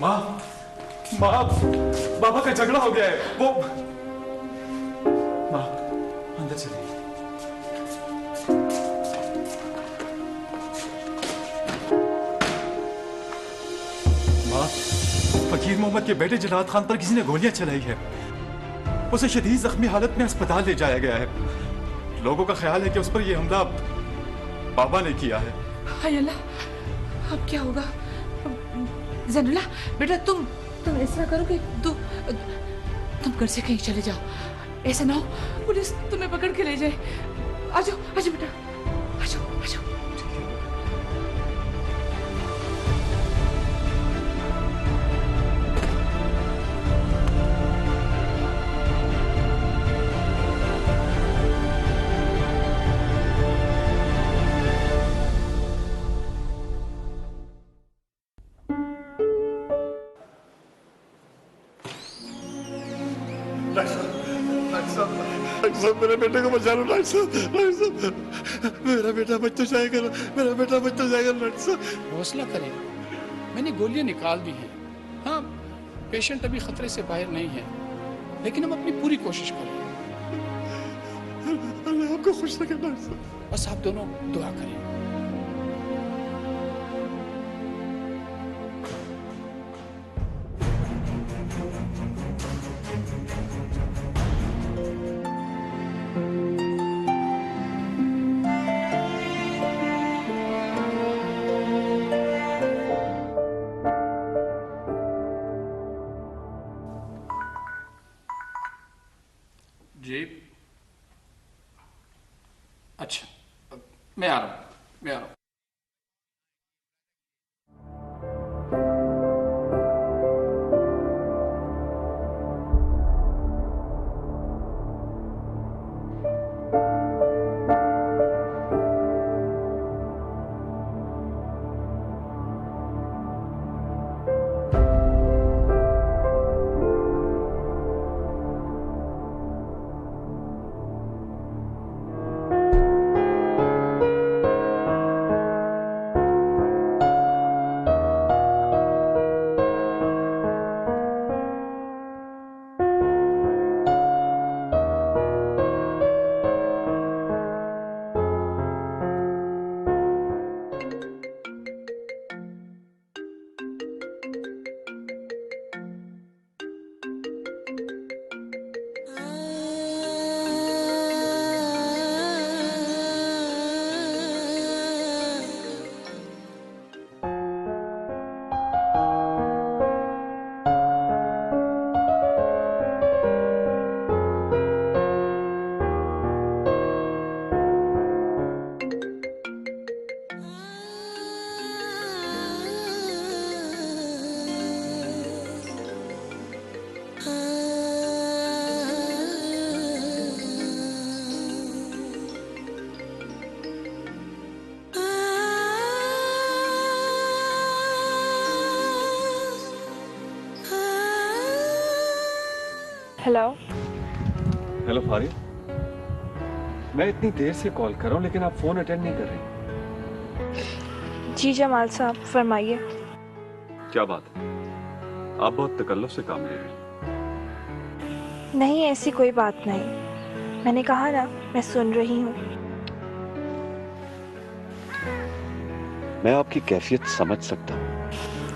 माँ, माँ, बाबा का झगड़ा हो गया है। वो माँ अंदर चलिए। माँ, फकीर मोहम्मद के बेटे जलाद खान पर किसी ने गोलियां चलाई है। उसे शदीद जख्मी हालत में अस्पताल ले जाया गया है। लोगों का ख्याल है कि उस पर यह हमला बाबा ने किया है। हाय अल्लाह, अब क्या होगा? ज़ैनुल्ला बेटा, तुम इस तरह करो कि तुम घर से कहीं चले जाओ। ऐसा ना हो पुलिस तुम्हें पकड़ के ले जाए। आ जाओ बेटा, आ जाओ। मेरे बेटे को बचा लो डॉक्टर साहब। मेरा बेटा बच तो जाएगा ना, मेरा बेटा बच तो जाएगा डॉक्टर साहब। हौसला करें, मैंने गोलियां निकाल दी हैं। हाँ, पेशेंट अभी खतरे से बाहर नहीं है, लेकिन हम अपनी पूरी कोशिश करें। अल्लाह आपको खुश रखे डॉक्टर साहब। बस आप दोनों दुआ करें। जी, अच्छा, मैं आ रहा हूँ। हेलो हेलो फारिया, मैं इतनी देर से कॉल कर रहा हूँ लेकिन आप फोन अटेंड नहीं कर रही। जी जमाल साहब, फरमाइए। क्या बात है? आप बहुत तकल्लुफ से काम ले रहे हैं। नहीं, ऐसी कोई बात नहीं। मैंने कहा ना, मैं सुन रही हूँ। मैं आपकी कैफियत समझ सकता हूँ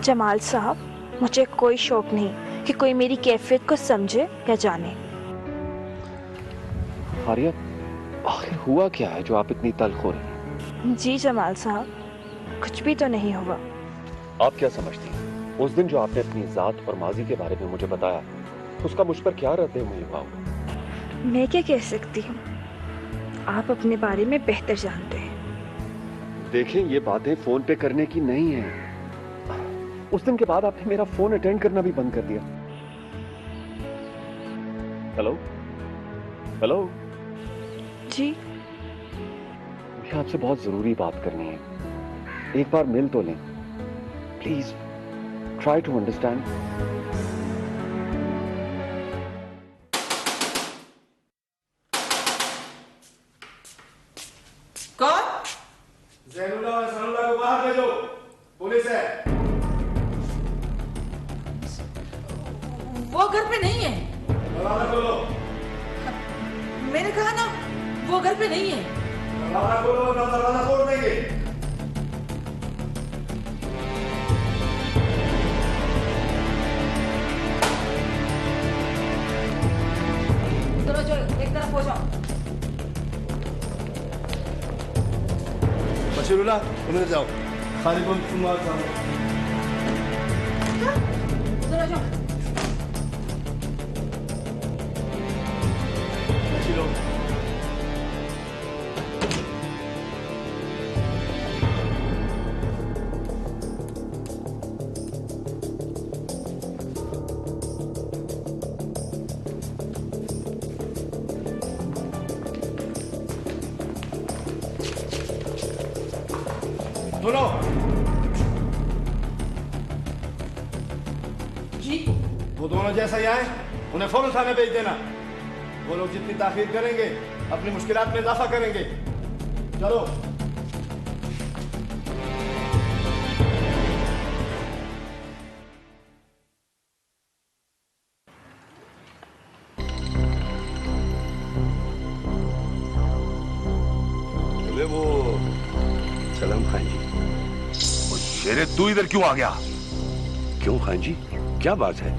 जमाल साहब, मुझे कोई शौक नहीं कि कोई मेरी कैफियत को समझे या जाने। फारिया, आखिर हुआ क्या है जो आप इतनी तल्ख हो रही हैं? जी जमाल साहब, कुछ भी तो नहीं हुआ। आप क्या समझती हैं? उस दिन जो आपने अपनी जात और माजी के बारे में मुझे बताया, उसका मुझ पर क्या रद्द अमल हुआ? मैं क्या कह सकती हूँ, आप अपने बारे में बेहतर जानते हैं। देखें, ये बातें फोन पे करने की नहीं है। उस दिन के बाद आपने मेरा फोन अटेंड करना भी बंद कर दिया। हेलो हेलो जी, मुझे आपसे बहुत जरूरी बात करनी है। एक बार मिल तो लें प्लीज। Try to understand. कौन? ज़ैनुल्लाह को बाहर भेजो, पुलिस है। वो घर पे नहीं है। दरवाजा खोलो। मैंने कहा ना वो घर पे नहीं है। दरवाजा खोलो वरना दरवाजा तोड़ देंगे। चलो जो एक तरफ हो जाओ। बशीरुल्लाह उधर जाओ। खालिद को तुम आ जाओ। चलो जाओ। बशीरो सुनो जी वो दोनों जैसा ही आए उन्हें फौरन थाने भेज देना। वो लोग जितनी ताखीर करेंगे अपनी मुश्किलात में इजाफा करेंगे। चलो। वो सलाम खान जी। वो शेरे तू इधर क्यों आ गया? क्यों खान जी, क्या बात है?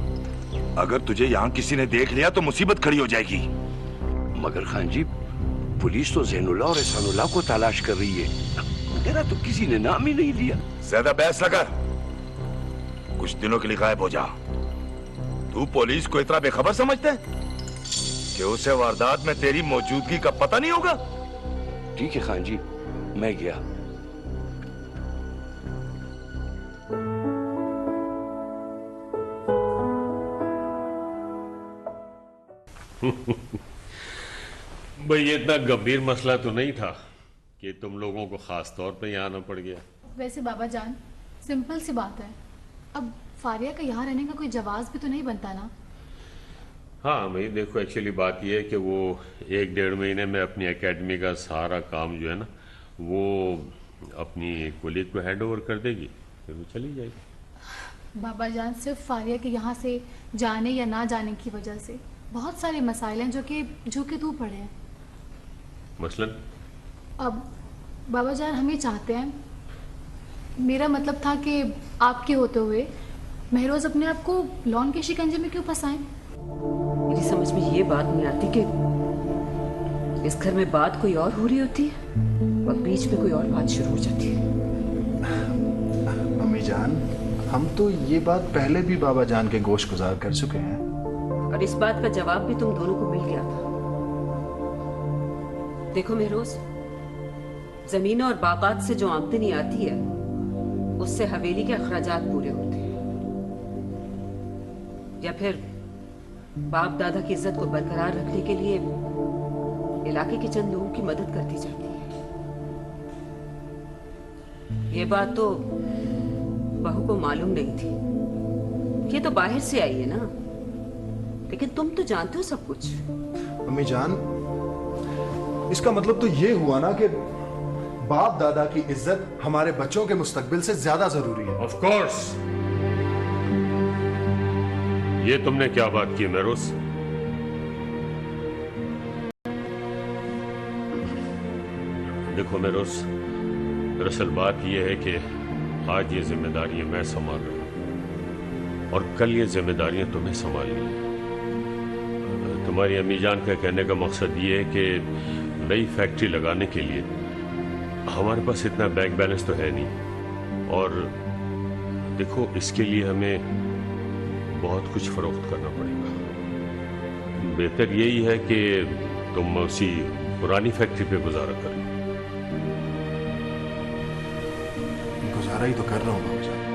अगर तुझे यहाँ किसी ने देख लिया तो मुसीबत खड़ी हो जाएगी। मगर खान जी, पुलिस तो ज़ैनुल्लाह और एहसानुल्लाह को तलाश कर रही है। मेरा तो किसी ने नाम ही नहीं लिया। ज्यादा बहस न कर, कुछ दिनों के लिए गायब हो जा। तू पुलिस को इतना बेखबर समझता है कि उसे वारदात में तेरी मौजूदगी का पता नहीं होगा? ठीक है खान जी, मैं गया। भाई ये इतना गंभीर मसला तो नहीं था कि तुम लोगों को खास तौर पे यहाँ आना पड़ गया। वैसे बाबा जान, सिंपल सी बात है। अब फारिया का यहाँ रहने का कोई जवाब भी तो नहीं बनता ना। हाँ भाई देखो, एक्चुअली बात ये है कि वो 1-1.5 महीने में अपनी एकेडमी का सारा काम जो है ना वो अपनी कोलीग को हैंड ओवर कर देगी, फिर वो चली जाएगी। बाबा जान, सिर्फ फारिया के यहाँ से जाने या ना जाने की वजह से बहुत सारे मसाइल हैं जो कि तू पड़े हैं। मसलन अब बाबा जान, हम ये चाहते हैं, मेरा मतलब था कि आपके होते हुए महरोज अपने आप को लॉन के शिकंजे में क्यों फंसाएं? मेरी समझ में ये बात नहीं आती कि इस घर में बात कोई और हो रही होती है और बीच में कोई और बात शुरू हो जाती है। मम्मी जान, हम तो ये बात पहले भी बाबा जान के गोश गुजार कर चुके हैं और इस बात का जवाब भी तुम दोनों को मिल गया था। देखो महरोज, जमीन और बागात से जो आमदनी आती है उससे हवेली के अखराजात पूरे होते हैं, या फिर बाप दादा की इज्जत को बरकरार रखने के लिए इलाके के चंद लोगों की मदद कर दी जाती है। ये बात तो बहू को मालूम नहीं थी। ये तो बाहर से आई है ना, लेकिन तुम तो जानते हो सब कुछ। मम्मी जान, इसका मतलब तो ये हुआ ना कि बाप दादा की इज्जत हमारे बच्चों के मुस्तकबिल से ज्यादा जरूरी है। Of course. ये तुमने क्या बात की महरोज? देखो महरोज, दरअसल बात यह है कि आज ये जिम्मेदारियां मैं संभाल रहा हूं और कल ये जिम्मेदारियां तुम्हें संभालनी है। तुम्हारी अम्मी जान का कहने का मकसद ये है कि नई फैक्ट्री लगाने के लिए हमारे पास इतना बैंक बैलेंस तो है नहीं, और देखो इसके लिए हमें बहुत कुछ फरोख्त करना पड़ेगा। बेहतर यही है कि तुम उसी पुरानी फैक्ट्री पे गुजारा करो। गुजारा ही तो कर रहा हूँ बाबा जान।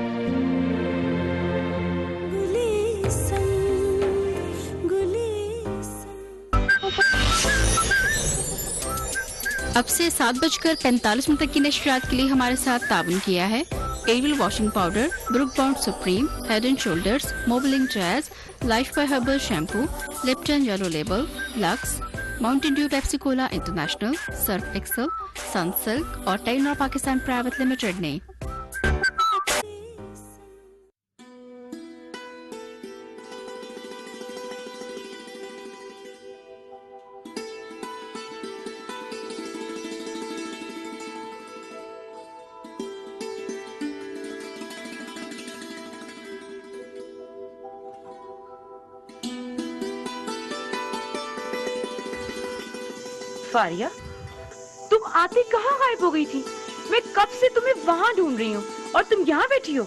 अब से 7:45 तक की नशरियात के लिए हमारे साथ ताबन किया है Ariel washing powder, Brooke Bond Supreme, Head and Shoulders, Mobilink Jazz, Lifebuoy herbal shampoo, Lipton Yellow Label, Lux, Mountain Dew, Pepsi Cola international, Surf Excel, Sunsilk और टेलनॉर पाकिस्तान प्राइवेट लिमिटेड ने। फारिया, तुम आते कहाँ गायब हो गई थी? मैं कब से तुम्हें वहां ढूंढ रही हूँ और तुम यहाँ बैठी हो।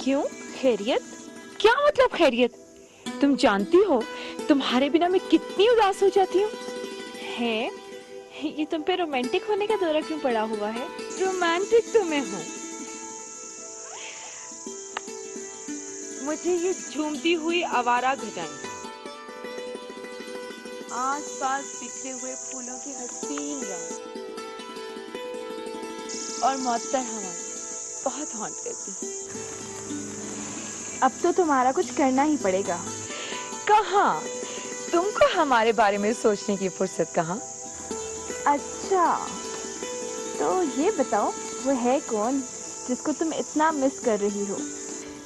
क्यों, खैरियत? क्या मतलब खैरियत? तुम जानती हो तुम्हारे बिना मैं कितनी उदास हो जाती हूँ। है ये तुम पे रोमांटिक होने का दौरा क्यों पड़ा हुआ है? रोमांटिक तो मैं हूँ। मुझे ये झूमती हुई आवारा घटाएं, आस-पास बिखरे हुए फूलों की हसीन रंग और मौतर हवा बहुत हॉन्ट करती। अब तो तुम्हारा कुछ करना ही पड़ेगा। कहाँ? तुमको हमारे बारे में सोचने की फुर्सत कहाँ? अच्छा, तो ये बताओ वो है कौन जिसको तुम इतना मिस कर रही हो?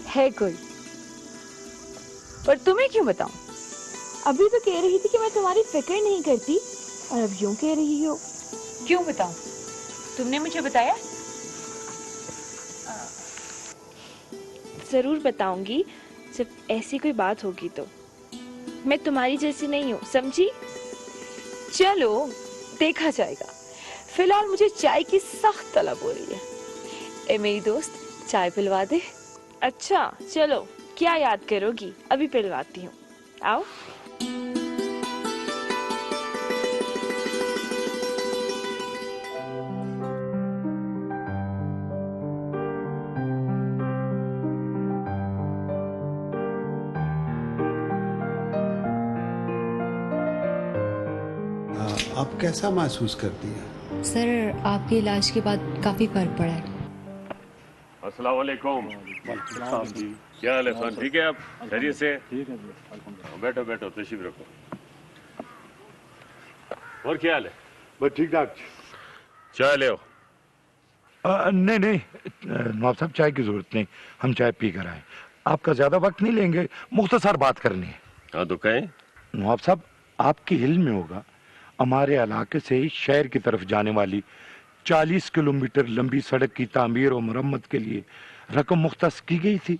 है कोई? पर तुम्हें क्यों बताऊं? अभी तो कह रही थी कि मैं तुम्हारी फिक्र नहीं करती और अब यूं कह रही हो। क्यों बताऊं? तुमने मुझे बताया? जरूर बताऊंगी, जब ऐसी कोई बात होगी तो। मैं तुम्हारी जैसी नहीं हूँ, समझी? चलो देखा जाएगा। फिलहाल मुझे चाय की सख्त तलब हो रही है। ए मेरी दोस्त, चाय पिलवा दे। अच्छा चलो, क्या याद करोगी? अभी पिलवाती हूँ, आओ। आप कैसा महसूस करती हैं? सर, आपके इलाज के बाद काफी फर्क पड़ा है। अस्सलाम वालेकुम। क्या हाल है खान, ठीक है आप? खैरियत से? ठीक है। बैठो बैठो, तशरीफ रखो। और क्या हाल है? बस ठीक ठाक। चाय ले आओ। नहीं नहीं नवाब साहब, चाय की जरूरत नहीं, हम चाय पी कर आए। आपका ज्यादा वक्त नहीं लेंगे, मुख्तसर बात करनी है। हाँ तो कहें। नवाब साहब, आपके इल्म में होगा, हमारे इलाके से शहर की तरफ जाने वाली 40 किलोमीटर लंबी सड़क की तामीर और मरम्मत के लिए रकम मुख्तस की गई थी।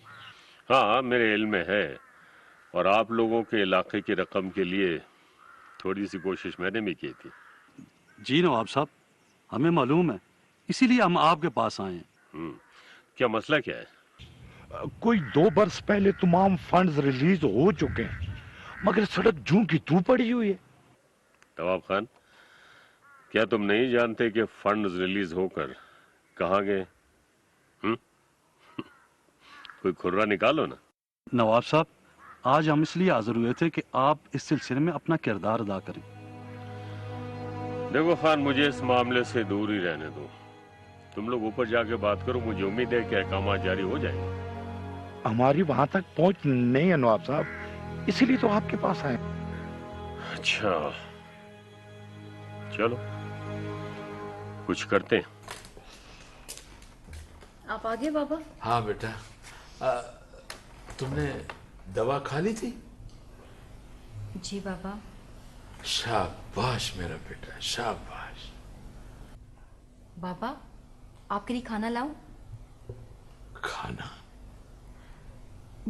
हाँ मेरे इल्म में है, और आप लोगों के इलाके की रकम के लिए थोड़ी सी कोशिश मैंने भी की थी। जी नवाब साहब, हमें मालूम है, इसीलिए हम आपके पास आए हैं। क्या मसला क्या है? कोई 2 बरस पहले तमाम फंड्स रिलीज हो चुके हैं, मगर सड़क जूं की तू पड़ी हुई है। नवाब खान, क्या तुम नहीं जानते कि फंड्स रिलीज होकर कहाँ गए? कोई खुर्रा निकालो ना। नवाब साहब, आज हम इसलिए हाजिर हुए थे कि आप इस सिलसिले में अपना किरदार अदा करें। देखो खान, मुझे इस मामले से दूर ही रहने दो। तुम लोग ऊपर जाके बात करो, मुझे उम्मीद है कि अहकाम जारी हो जाएंगे। हमारी वहां तक पहुंच नहीं है नवाब साहब, इसीलिए तो आपके पास आए। अच्छा चलो, कुछ करते हैं। आप आ गए बाबा? हाँ बेटा, तुमने दवा खा ली थी? जी बाबा। शाबाश मेरा बेटा, शाबाश। बाबा, आपके लिए खाना लाऊं? खाना?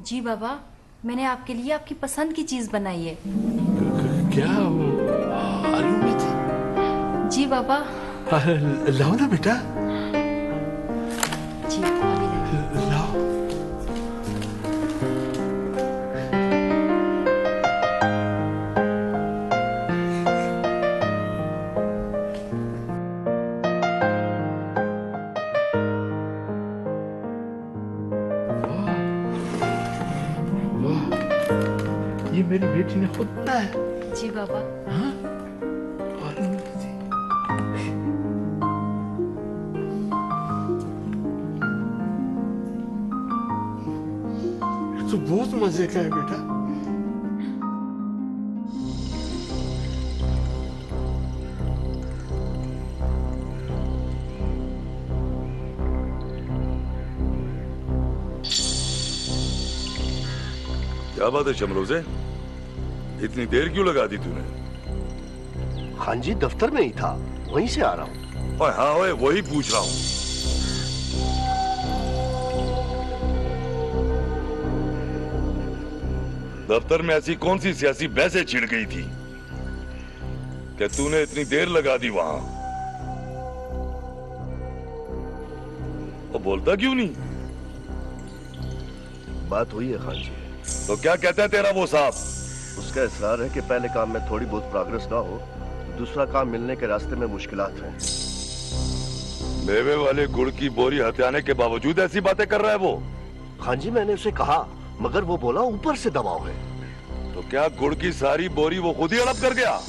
जी बाबा, मैंने आपके लिए आपकी पसंद की चीज बनाई है। क्या वो आलू में थी? जी बाबा। लाओ ना बेटा। जी अभी लाओ। ये मेरी बेटी ने खुद बनाया है। जी बाबा। हाँ? तो बहुत मजे का है बेटा। क्या बात है शमरोज़े, इतनी देर क्यों लगा दी तूने? हाँ जी, दफ्तर में ही था, वहीं से आ रहा हूँ। ओए हाँ ओए, वही पूछ रहा हूँ। दफ्तर में ऐसी कौन सी सियासी बहसें छिड़ गई थी कि तूने इतनी देर लगा दी वहां? वो बोलता क्यों नहीं? बात हुई है खान जी। तो क्या कहता है तेरा वो साहब? उसका इसरार है कि पहले काम में थोड़ी बहुत प्रोग्रेस ना हो, दूसरा काम मिलने के रास्ते में मुश्किलात हैं। मेवे वाले गुड़ की बोरी हथियाने के बावजूद ऐसी बातें कर रहा है वो? खान जी मैंने उसे कहा, मगर वो बोला ऊपर से दबाव है। तो क्या गुड़ की सारी बोरी वो खुद ही हड़प कर गया?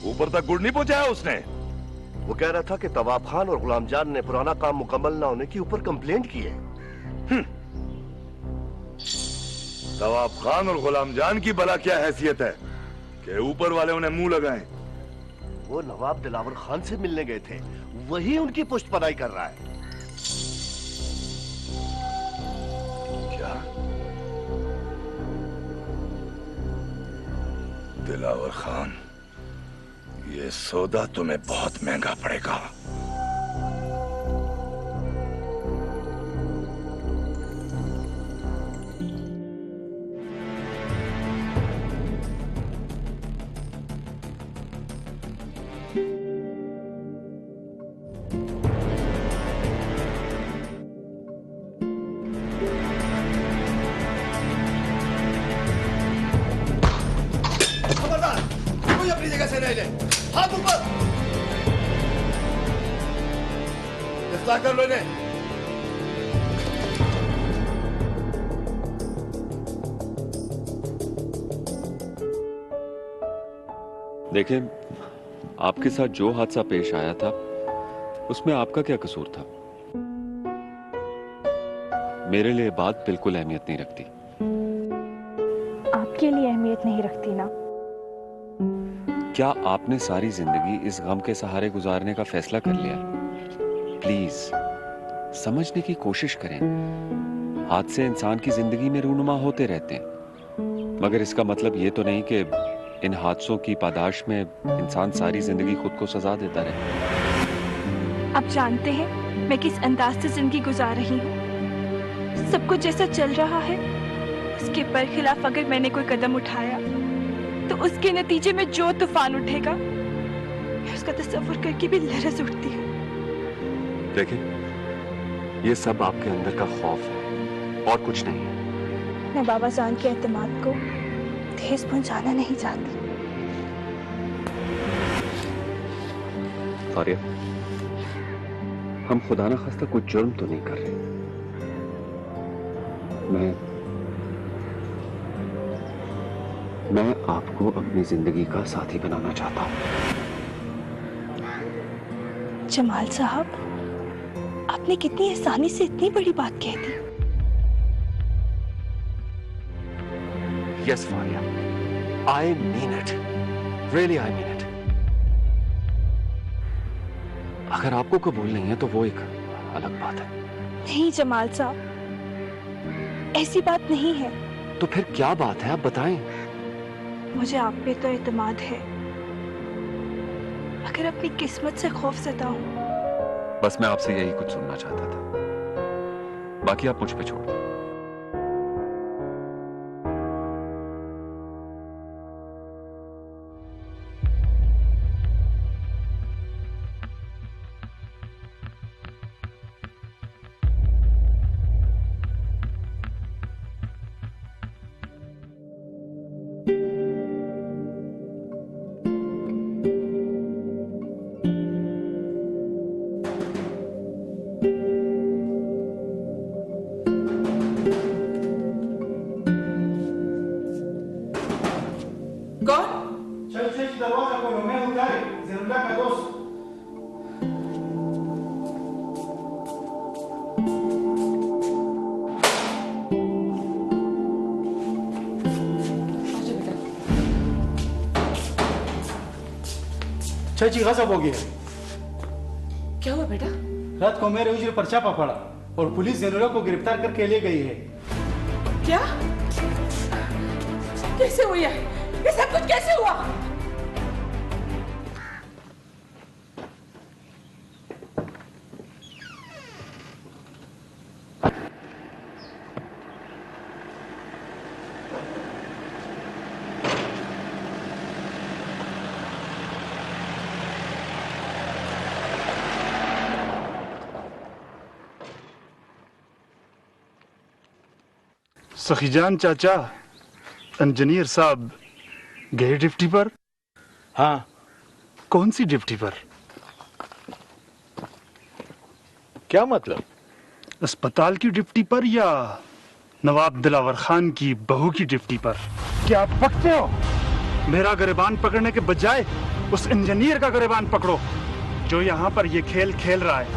ऊपर तक गुड़ नहीं पहुंचाया उसने? वो कह रहा था कि तवाब खान और गुलाम जान ने पुराना काम मुकम्मल ना होने के ऊपर कंप्लेंट की है। तवाब खान और गुलाम जान की भला क्या हैसियत है कि ऊपर वाले उन्हें मुंह लगाएं? वो नवाब दिलावर खान से मिलने गए थे, वही उनकी पुष्टपनाई कर रहा है। क्या? दिलावर खान, ये सौदा तुम्हें बहुत महंगा पड़ेगा। कर लो इन्हें। देखिए, आपके साथ जो हादसा पेश आया था उसमें आपका क्या कसूर था? मेरे लिए बात बिल्कुल अहमियत नहीं रखती। आपके लिए अहमियत नहीं रखती ना? क्या आपने सारी जिंदगी इस गम के सहारे गुजारने का फैसला कर लिया? प्लीज समझने की कोशिश करें। हादसे इंसान की जिंदगी में रूनुमा होते रहते हैं, मगर इसका मतलब ये तो नहीं कि इन हादसों की पादाश में इंसान सारी जिंदगी खुद को सजा देता रहे। आप जानते हैं मैं किस अंदाज से जिंदगी गुजार रही हूँ। सब कुछ जैसा चल रहा है उसके बरखिलाफ अगर मैंने कोई कदम उठाया तो उसके नतीजे में जो तूफान उठेगा मैं उसका तस्वुर करके भी लरज़ उठती हूँ। देखिए, ये सब आपके अंदर का खौफ है और कुछ नहीं है। मैं बाबा जान के एतमाद को ठेस पहुंचाना नहीं चाहती। फारिया, हम खुदा न खास्ता कुछ जुर्म तो नहीं कर रहे। मैं आपको अपनी जिंदगी का साथी बनाना चाहता हूं। जमाल साहब, आपने कितनी आसानी से इतनी बड़ी बात कह दी। Yes Faria, I mean it, really I mean it. अगर आपको कबूल नहीं है तो वो एक अलग बात है। नहीं जमाल साहब, ऐसी बात नहीं है। तो फिर क्या बात है, आप बताएं। मुझे आप पे तो एतमाद है, अगर अपनी किस्मत से खौफज़दा हूं। बस मैं आपसे यही कुछ सुनना चाहता था, बाकी आप मुझ पे छोड़ दें। चाची गजब हो गया। क्या हुआ बेटा? रात को मेरे उजरे पर छापा पड़ा और पुलिस जैनुला को गिरफ्तार करके ले गई है। क्या? कैसे हुआ ये सब कुछ कैसे हुआ? सखीजान चाचा, इंजीनियर साहब गए डिप्टी पर? हाँ। कौन सी डिप्टी पर? क्या मतलब? अस्पताल की डिप्टी पर या नवाब दिलावर खान की बहू की डिप्टी पर? क्या आप पकते हो? मेरा गिरबान पकड़ने के बजाय उस इंजीनियर का गिरबान पकड़ो जो यहाँ पर ये खेल खेल रहा है।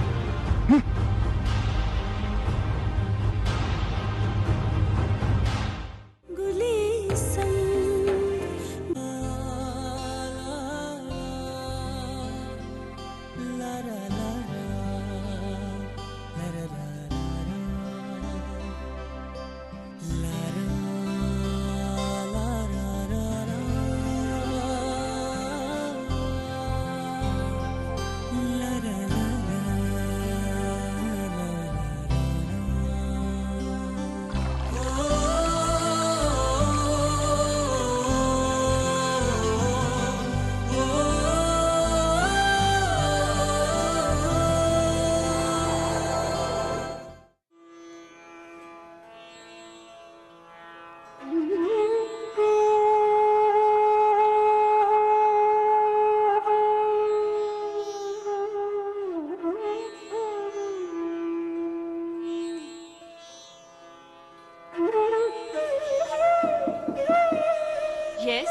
यस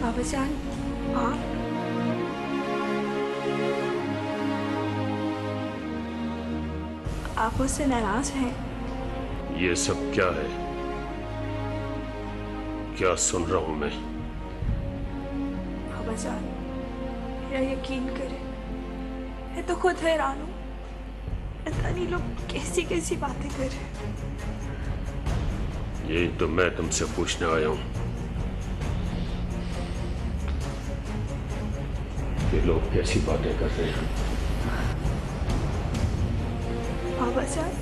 बाबा जान, आप उससे नाराज हैं? ये सब क्या है? क्या सुन रहा हूं मैं? बाबा जान, मेरा यकीन करें, मैं तो खुद हैरान हूँ। पता नहीं लोग कैसी कैसी बातें कर रहे हैं। यही तो मैं तुमसे पूछने आया हूं कि लोग कैसी बातें कर रहे हैं। बाबा जान,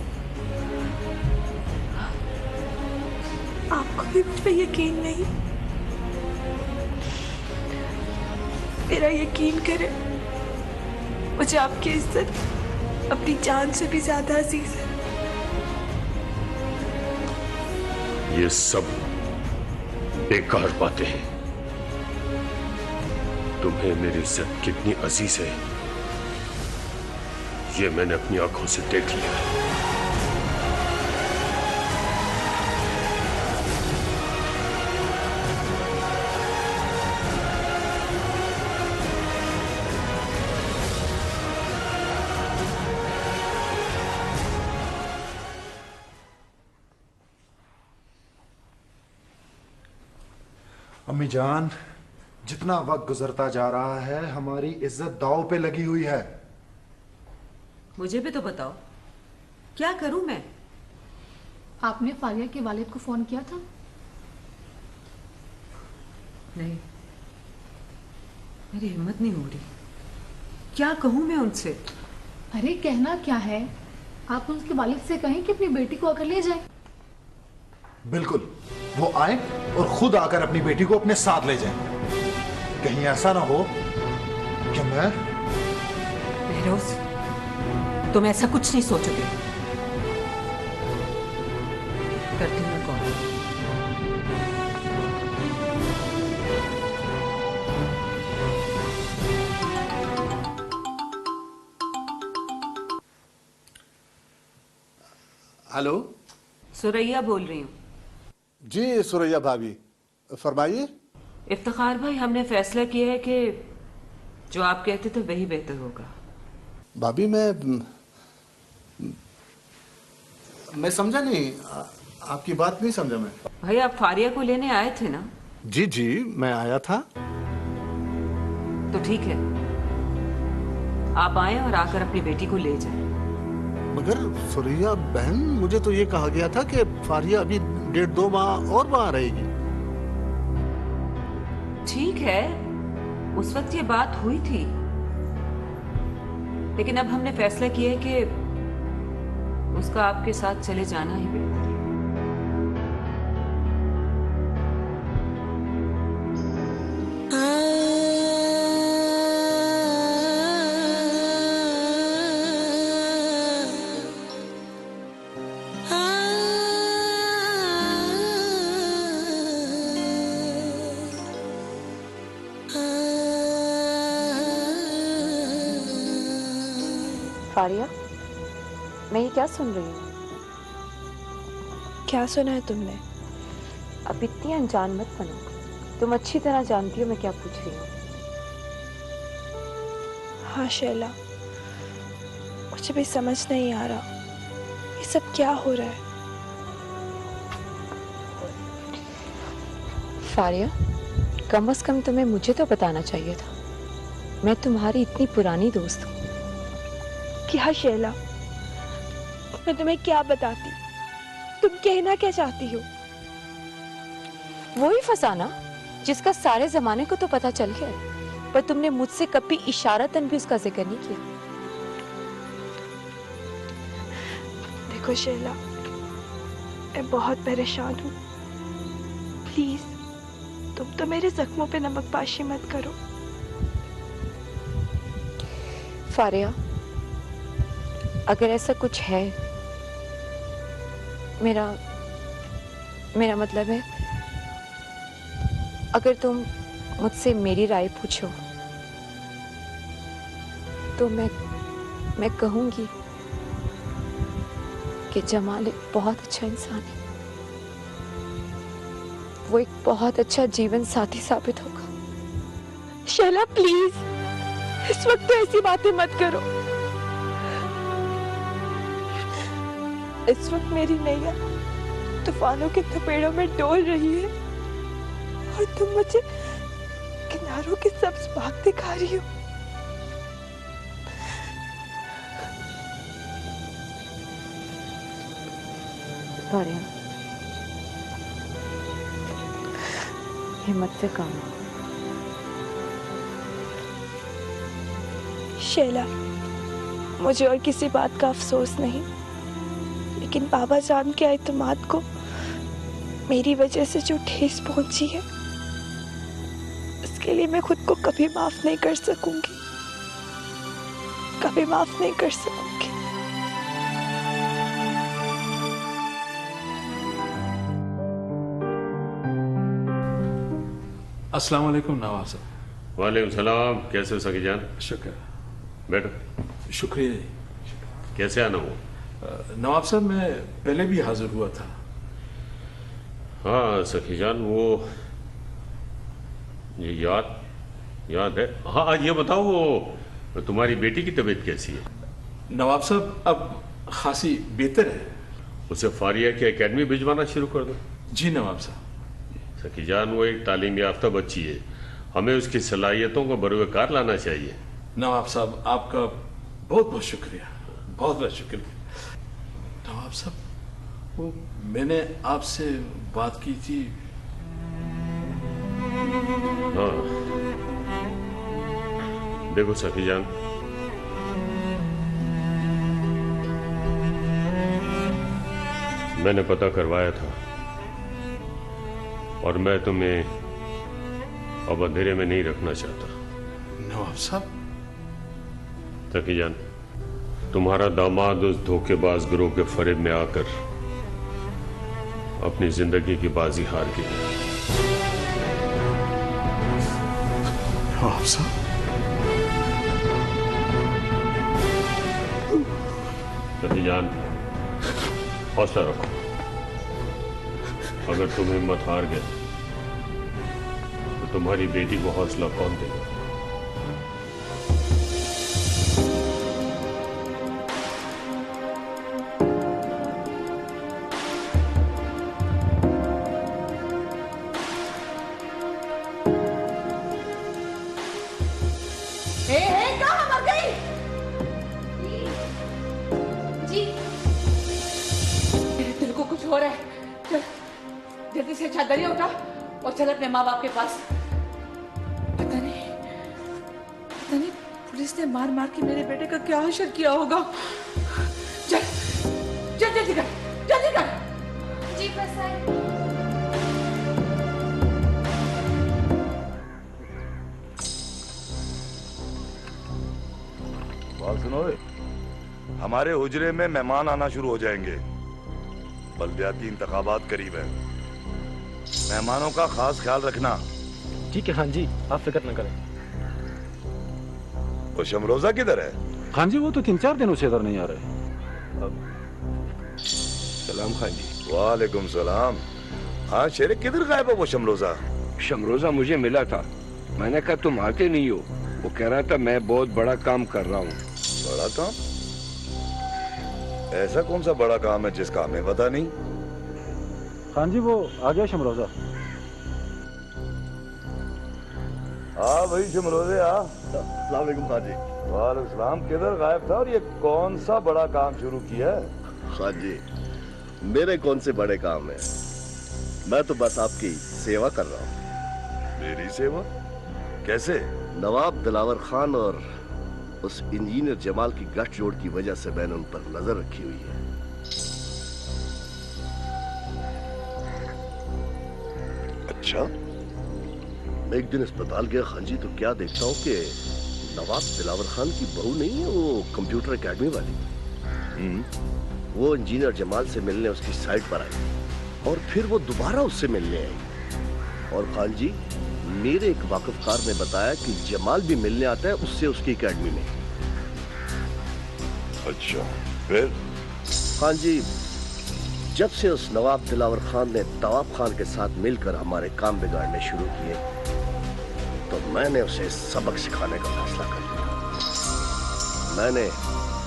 आपको भी मुझ पे यकीन नहीं? मेरा यकीन करें, मुझे आपकी इज्जत अपनी जान से भी ज्यादा अजीज है। ये सब बेकार बातें हैं। तुम्हें मेरी इज्जत कितनी अजीज है ये मैंने अपनी आंखों से देख लिया है। अम्मी जान, जितना वक्त गुजरता जा रहा है हमारी इज्जत दांव पे लगी हुई है। मुझे भी तो बताओ, क्या करूं मैं? आपने फारिया के वालिद को फोन किया था? नहीं, मेरी हिम्मत नहीं हो रही। क्या कहूं मैं उनसे? अरे कहना क्या है, आप उनके वालिद से कहें कि अपनी बेटी को आकर ले जाएं। बिल्कुल, वो आए और खुद आकर अपनी बेटी को अपने साथ ले जाएं। कहीं ऐसा ना हो कि मैं बहरोज, तुम ऐसा कुछ नहीं सोचोगे। करती हूँ मैं कॉल। हेलो, सुरैया बोल रही हूँ। जी सुरैया भाभी, फरमाइए। इफ्तिखार भाई, हमने फैसला किया है कि जो आप कहते थे वही बेहतर होगा। भाभी मैं समझा नहीं, आपकी बात नहीं समझा मैं। भाई, आप फारिया को लेने आए थे ना? जी जी, मैं आया था। तो ठीक है, आप आए और आकर अपनी बेटी को ले जाएं। मगर सुरैया बहन, मुझे तो ये कहा गया था कि फारिया अभी 1.5-2 माह और वहां रहेगी। ठीक है, उस वक्त ये बात हुई थी, लेकिन अब हमने फैसला किया है कि उसका आपके साथ चले जाना ही बेहतर है। फारिया, मैं ये क्या सुन रही हूँ? क्या सुना है तुमने? अब इतनी अनजान मत बनो, तुम अच्छी तरह जानती हो मैं क्या पूछ रही हूँ। हाँ शैला, मुझे भी समझ नहीं आ रहा ये सब क्या हो रहा है। फारिया, कम से कम तुम्हें मुझे तो बताना चाहिए था। मैं तुम्हारी इतनी पुरानी दोस्त हूँ। क्या शैला, मैं तुम्हें क्या बताती? तुम कहना क्या चाहती हो? वही फसाना जिसका सारे जमाने को तो पता चल गया है, पर तुमने मुझसे कभी इशारतन भी उसका जिक्र नहीं किया। देखो शैला, मैं बहुत परेशान हूँ। प्लीज तुम तो मेरे जख्मों पे नमकपाशी मत करो। फारिया, अगर ऐसा कुछ है, मेरा मतलब है, अगर तुम मुझसे मेरी राय पूछो तो मैं कहूंगी कि जमाल एक बहुत अच्छा इंसान है। वो एक बहुत अच्छा जीवन साथी साबित होगा। शैला प्लीज, इस वक्त तो ऐसी बातें मत करो। इस वक्त मेरी नैया तूफानों के थपेड़ों में डोल रही है और तुम मुझे किनारों के सब्ज बाग दिखा रही हो। फारिया, हिम्मत से काम लो। शैला, मुझे और किसी बात का अफसोस नहीं, लेकिन बाबा जान के एतमाद को मेरी वजह से जो ठेस पहुंची है, उसके लिए मैं खुद को कभी माफ नहीं कर सकूंगी, कभी माफ नहीं कर सकूंगी। अस्सलाम वालेकुम नवाब साहब। वालेकुम सलाम। कैसे हो सखी जान? शुक्र। बैठो। शुक्रिया जी। कैसे आना हुआ? नवाब साहब, मैं पहले भी हाजिर हुआ था। हाँ सखी जान, वो ये याद है। हाँ, आज ये बताओ, वो तुम्हारी बेटी की तबीयत कैसी है? नवाब साहब, अब खासी बेहतर है। उसे फारिया की एकेडमी भिजवाना शुरू कर दो। जी नवाब साहब। सखी जान, वो एक तालीम याफ्ता बच्ची है, हमें उसकी सलाहियतों को बरूकार लाना चाहिए। नवाब साहब, आपका बहुत बहुत शुक्रिया, बहुत बहुत शुक्रिया। नवाब साहब, वो मैंने आपसे बात की थी। हाँ, देखो सखी जान, मैंने पता करवाया था और मैं तुम्हें अब अंधेरे में नहीं रखना चाहता। नवाब साहब। सखी जान, तुम्हारा दामाद उस धोखेबाज गिरोह के फरेब में आकर अपनी जिंदगी की बाजी हार गई। नवाब साहब। सखी जान, हौसला रखो। अगर तुम हिम्मत हार गए तो तुम्हारी बेटी को हौसला कौन देगा? कहाँ मर गई? जी, मेरे दिल को कुछ हो रहा है। चल, जल्दी से चादरियां उठा और चल अपने माँ बाप के पास। पता नहीं पुलिस ने मार मार के मेरे बेटे का क्या हशर किया होगा। चल चल जल्दी कर, जल्दी कर। जी बस आई। बात सुनो, हमारे हुजरे में मेहमान आना शुरू हो जाएंगे। बल्दियाती इंतखाबात करीब है, मेहमानों का खास ख्याल रखना। ठीक है खान जी, आप फिक्र न करें। वो शमरोजा किधर है? खान जी वो तो 3-4 दिनों से इधर नहीं आ रहे। सलाम खान जी। वालेकुम सलाम। हाँ शेरे, किधर गायब है वो शमरोजा? शमरोजा मुझे मिला था, मैंने कहा तुम आते नहीं हो। वो कह रहा था मैं बहुत बड़ा काम कर रहा हूँ। बड़ा काम? ऐसा कौन सा बड़ा काम है जिसका हमें पता नहीं? खान जी वो आ गया शमरोजा। हाँ भाई शमरोजे आ। अस्सलाम वालेकुम खान जी। वालेकुम सलाम। किधर गायब था और ये कौन सा बड़ा काम शुरू किया है? खान जी मेरे कौन से बड़े काम है, मैं तो बस आपकी सेवा कर रहा हूँ। मेरी सेवा? कैसे? नवाब दिलावर खान और उस इंजीनियर जमाल की गठजोड़ की वजह से मैंने उन पर नजर रखी हुई है। अच्छा? मैं एक दिन अस्पताल गया खान जी, तो क्या देखता हूँ कि नवाब दिलावर खान की बहू नहीं है वो कंप्यूटर एकेडमी वाली, वो इंजीनियर जमाल से मिलने उसकी साइट पर आई और फिर वो दोबारा उससे मिलने आई। और खान जी मेरे एक वाकिफकार ने बताया कि जमाल भी मिलने आता है उससे उसकी एकेडमी में। अच्छा फिर? खान जी जब से उस नवाब दिलावर खान ने तवाब खान के साथ मिलकर हमारे काम बिगाड़ने शुरू किए, तो मैंने उसे सबक सिखाने का फैसला कर लिया। मैंने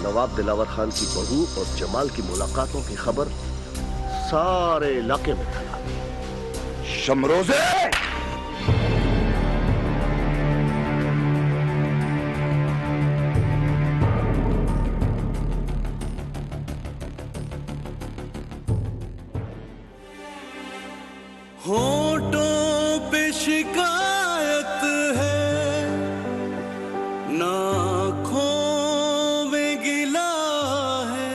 नवाब दिलावर खान की बहू और जमाल की मुलाकातों की खबर सारे इलाके में फैला दी। शमरोजे! होठों पे शिकायत है, नाखों में गिला है,